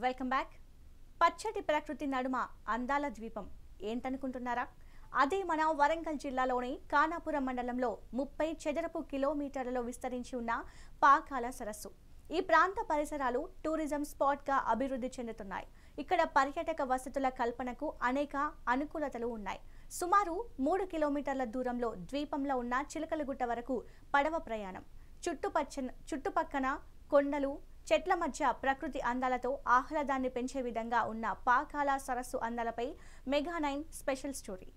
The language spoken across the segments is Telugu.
Welcome back. పచ్చటి ప్రకృతి నడుమ అందాల ద్వీపం ఏంటనుకుంటున్నారా? అదే మన వరంగల్ జిల్లాలోని ఖానాపురం మండలంలో 30 చదరపు కిలోమీటర్లలో విస్తరించి ఉన్న పాకాల సరస్సు. ఈ ప్రాంత పరిసరాలు టూరిజం స్పాట్గా అభివృద్ధి చెందుతున్నాయి. ఇక్కడ పర్యాటక వసతుల కల్పనకు అనేక అనుకూలతలు ఉన్నాయి. సుమారు 3 కిలోమీటర్ల దూరంలో ద్వీపంలో ఉన్న చిలకలగుట్ట వరకు పడవ ప్రయాణం. చుట్టుపక్కన కొండలు, చెట్ల మధ్య ప్రకృతి అందాలతో ఆహ్లాదాన్ని పెంచే విధంగా ఉన్న పాకాల సరస్సు అందాలపై మెగా9 స్పెషల్ స్టోరీ.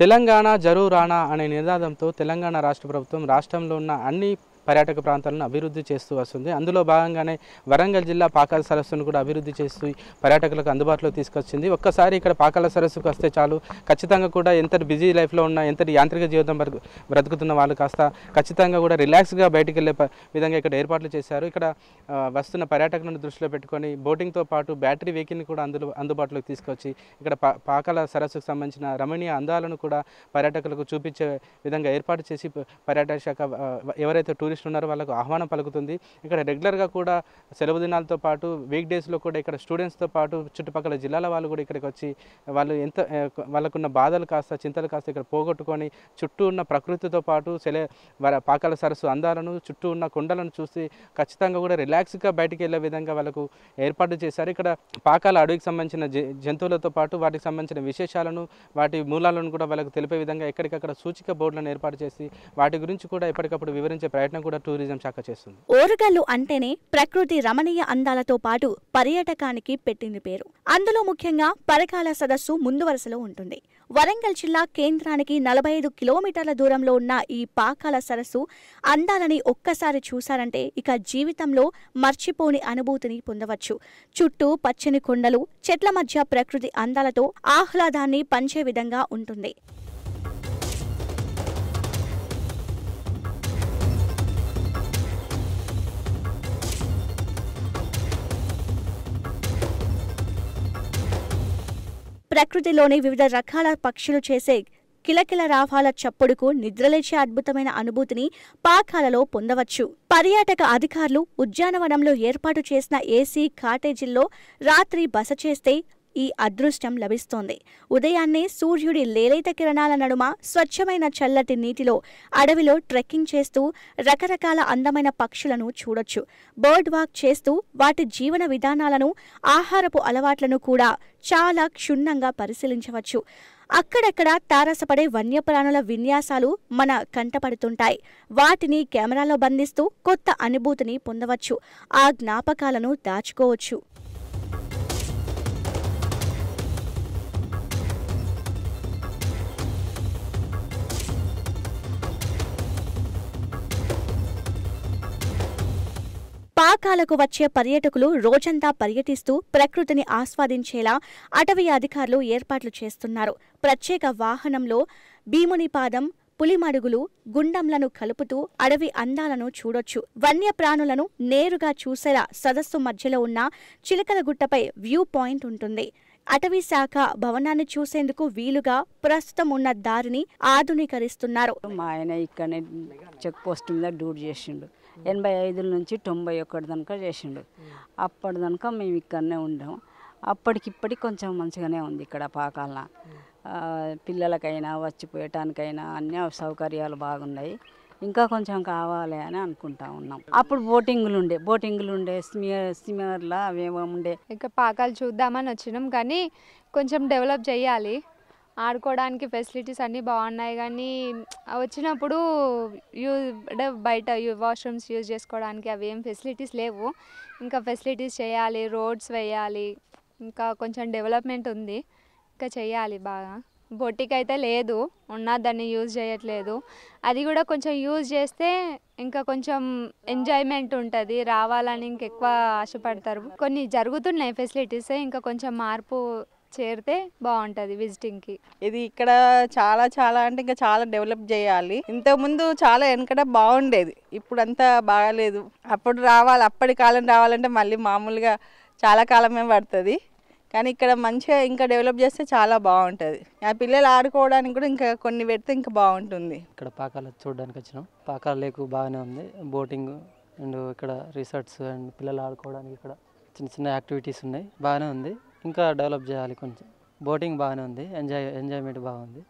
తెలంగాణ జరూరానా అనే నినాదంతో తెలంగాణ రాష్ట్ర ప్రభుత్వం రాష్ట్రంలో ఉన్న అన్ని పర్యాటక ప్రాంతాలను అభివృద్ధి చేస్తూ వస్తుంది. అందులో భాగంగానే వరంగల్ జిల్లా పాకాల సరస్సును కూడా అభివృద్ధి చేస్తూ పర్యాటకులకు అందుబాటులో తీసుకొచ్చింది. ఒక్కసారి ఇక్కడ పాకాల సరస్సుకు వస్తే చాలు, ఖచ్చితంగా కూడా ఎంత బిజీ లైఫ్లో ఉన్న, ఎంత యాంత్రిక జీవితం బ్రతుకుతున్న వాళ్ళు కాస్త ఖచ్చితంగా కూడా రిలాక్స్గా బయటికి వెళ్ళే విధంగా ఇక్కడ ఏర్పాట్లు చేశారు. ఇక్కడ వస్తున్న పర్యాటకులను దృష్టిలో పెట్టుకొని బోటింగ్తో పాటు బ్యాటరీ వెహికల్ని కూడా అందుబాటులోకి తీసుకొచ్చి ఇక్కడ పాకాల సరస్సుకు సంబంధించిన రమణీయ అందాలను కూడా పర్యాటకులకు చూపించే విధంగా ఏర్పాటు చేసి పర్యాటక శాఖ ఎవరైతే టూరిస్ట్ ఉన్నారో వాళ్ళకు ఆహ్వానం పలుకుతుంది. ఇక్కడ రెగ్యులర్గా కూడా సెలవు దినాలతో పాటు వీక్ డేస్లో కూడా ఇక్కడ స్టూడెంట్స్తో పాటు చుట్టుపక్కల జిల్లాల వాళ్ళు కూడా ఇక్కడికి వచ్చి వాళ్ళకున్న బాధలు కాస్త చింతలు కాస్త ఇక్కడ పోగొట్టుకొని చుట్టూ ఉన్న ప్రకృతితో పాటు పాకాల సరస్సు అందాలను, చుట్టూ ఉన్న కొండలను చూసి ఖచ్చితంగా కూడా రిలాక్స్గా బయటికి వెళ్ళే విధంగా వాళ్ళకు ఏర్పాటు చేశారు. ఇక్కడ పాకాల అడవికి సంబంధించిన జంతువులతో పాటు వాటికి సంబంధించిన విశేషాలను, వాటి మూలాలను కూడా వాళ్ళకు తెలిపే విధంగా ఎక్కడికక్కడ సూచిక బోర్డులను ఏర్పాటు చేసి వాటి గురించి కూడా ఎప్పటికప్పుడు వివరించే ప్రయత్నం కూడా టూరిజం శాఖ చేస్తుంది. ఓరుగల్లు అంటేనే ప్రకృతి రమణీయ అందాలతో పాటు పర్యాటకానికి పెట్టింది పేరు. అందులో ముఖ్యంగా పరకాల సదస్సు ముందు వరుసలో ఉంటుంది. వరంగల్ జిల్లా కేంద్రానికి 45 కిలోమీటర్ల దూరంలో ఉన్న ఈ పాకాల సరస్సు అందాలని ఒక్కసారి చూశారంటే ఇక జీవితంలో మర్చిపోని అనుభూతిని పొందవచ్చు. చుట్టూ పచ్చని కొండలు, చెట్ల మధ్య ప్రకృతి అందాలతో ఆహ్లాదాన్ని పంచే విధంగా ఉంటుంది. ప్రకృతిలోని వివిధ రకాల పక్షులు చేసే కిలకిల రావాల చప్పుడుకు నిద్రలేచే అద్భుతమైన అనుభూతిని పాకాలలో పొందవచ్చు. పర్యాటక అధికారులు ఉద్యానవనంలో ఏర్పాటు చేసిన ఏసీ కాటేజీల్లో రాత్రి బస చేస్తే ఈ అదృష్టం లభిస్తోంది. ఉదయాన్నే సూర్యుడి లేలేత కిరణాల నడుమ స్వచ్ఛమైన చల్లటి నీటిలో అడవిలో ట్రెక్కింగ్ చేస్తూ రకరకాల అందమైన పక్షులను చూడొచ్చు. బర్డ్ వాక్ చేస్తూ వాటి జీవన విధానాలను, ఆహారపు అలవాట్లను కూడా చాలా క్షుణ్ణంగా పరిశీలించవచ్చు. అక్కడక్కడ తారసపడే వన్యప్రాణుల విన్యాసాలు మన కంటపడుతుంటాయి. వాటిని కెమెరాలో బంధిస్తూ కొత్త అనుభూతిని పొందవచ్చు. ఆ జ్ఞాపకాలను దాచుకోవచ్చు. పాకాలకు వచ్చే పర్యాటకులు రోజంతా పర్యటిస్తూ ప్రకృతిని ఆస్వాదించేలా అటవీ అధికారులు ఏర్పాట్లు చేస్తున్నారు. ప్రత్యేక వాహనంలో భీమునిపాదం, పులిమడుగులు, గుండంలను కలుపుతూ అడవి అందాలను చూడొచ్చు. వన్యప్రాణులను నేరుగా చూసేలా సదస్సు మధ్యలో ఉన్న చిలకలగుట్టపై వ్యూ పాయింట్ ఉంటుంది. అటవీ శాఖ భవనాన్ని చూసేందుకు వీలుగా ప్రస్తుతం ఉన్న దారిని ఆధునీకరిస్తున్నారు. మా ఆయన ఇక్కడనే చెక్ పోస్ట్ మీద డ్యూటీ చేసిండు. 85 నుంచి 91 దాకా చేసిండు. అప్పటి దాకా మేము ఇక్కడనే ఉండాం. అప్పటికిప్పటికి కొంచెం మంచిగానే ఉంది ఇక్కడ పాకాలన. పిల్లలకైనా వచ్చిపోయటానికైనా అన్ని సౌకర్యాలు బాగున్నాయి. ఇంకా కొంచెం కావాలి అని అనుకుంటా ఉన్నాం. అప్పుడు బోటింగ్లు ఉండే స్టీమర్లా అవేమో ఉండే. ఇంకా పాకాలు చూద్దామని వచ్చినాం, కానీ కొంచెం డెవలప్ చేయాలి. ఆడుకోవడానికి ఫెసిలిటీస్ అన్నీ బాగున్నాయి, కానీ వచ్చినప్పుడు బయట వాష్రూమ్స్ యూజ్ చేసుకోవడానికి అవి ఏం ఫెసిలిటీస్ లేవు. ఇంకా ఫెసిలిటీస్ చేయాలి, రోడ్స్ వేయాలి, ఇంకా కొంచెం డెవలప్మెంట్ ఉంది, ఇంకా చేయాలి బాగా. బోటింగ్ అయితే లేదు, దాన్ని యూజ్ చేయట్లేదు. అది కూడా కొంచెం యూజ్ చేస్తే ఇంకా కొంచెం ఎంజాయ్మెంట్ ఉంటుంది, రావాలని ఇంకెక్కువ ఆశపడతారు. కొన్ని జరుగుతున్నాయి ఫెసిలిటీస్, ఇంకా కొంచెం మార్పు చేరితే బాగుంటుంది విజిటింగ్కి. ఇది ఇక్కడ చాలా అంటే ఇంకా చాలా డెవలప్ చేయాలి. ఇంతకుముందు చాలా వెనకట బాగుండేది, ఇప్పుడు అంతా బాగాలేదు. అప్పటి కాలం రావాలంటే మళ్ళీ మామూలుగా చాలా కాలమే పడుతుంది. కానీ ఇక్కడ మంచిగా ఇంకా డెవలప్ చేస్తే చాలా బాగుంటుంది. ఆ పిల్లలు ఆడుకోవడానికి కూడా ఇంకా కొన్ని పెడితే ఇంకా బాగుంటుంది. ఇక్కడ పాకాల చూడడానికి వచ్చినాం. పాకాల లేక్ బాగానే ఉంది, బోటింగ్ అండ్ ఇక్కడ రిసార్ట్స్ అండ్ పిల్లలు ఆడుకోవడానికి ఇక్కడ చిన్న చిన్న యాక్టివిటీస్ ఉన్నాయి, బాగానే ఉంది. ఇంకా డెవలప్ చేయాలి కొంచెం. బోటింగ్ బాగానే ఉంది, ఎంజాయ్మెంట్ బాగుంది.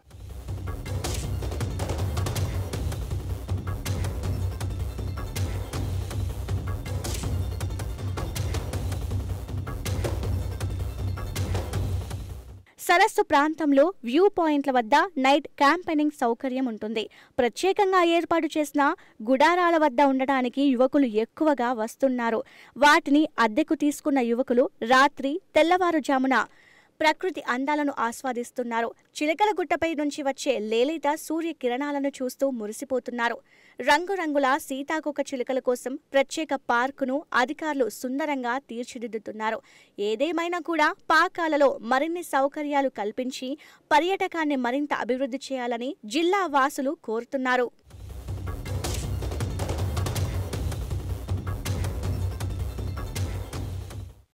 సరస్సు ప్రాంతంలో వ్యూ పాయింట్ల వద్ద నైట్ క్యాంపెయినింగ్ సౌకర్యం ఉంటుంది. ప్రత్యేకంగా ఏర్పాటు చేసిన గుడారాల వద్ద ఉండడానికి యువకులు ఎక్కువగా వస్తున్నారు. వాటిని అద్దెకు తీసుకున్న యువకులు రాత్రి తెల్లవారుజామున ప్రకృతి అందాలను ఆస్వాదిస్తున్నారు. చిలకల గుట్టపై నుంచి వచ్చే లేలేత సూర్య కిరణాలను చూస్తూ మురిసిపోతున్నారు. రంగురంగుల సీతాకోక చిలుకల కోసం ప్రత్యేక పార్కును అధికారులు సుందరంగా తీర్చిదిద్దుతున్నారు. ఏదేమైనా కూడా పాకాలలో మరిన్ని సౌకర్యాలు కల్పించి పర్యాటకాన్ని మరింత అభివృద్ధి చేయాలని జిల్లా వాసులు కోరుతున్నారు.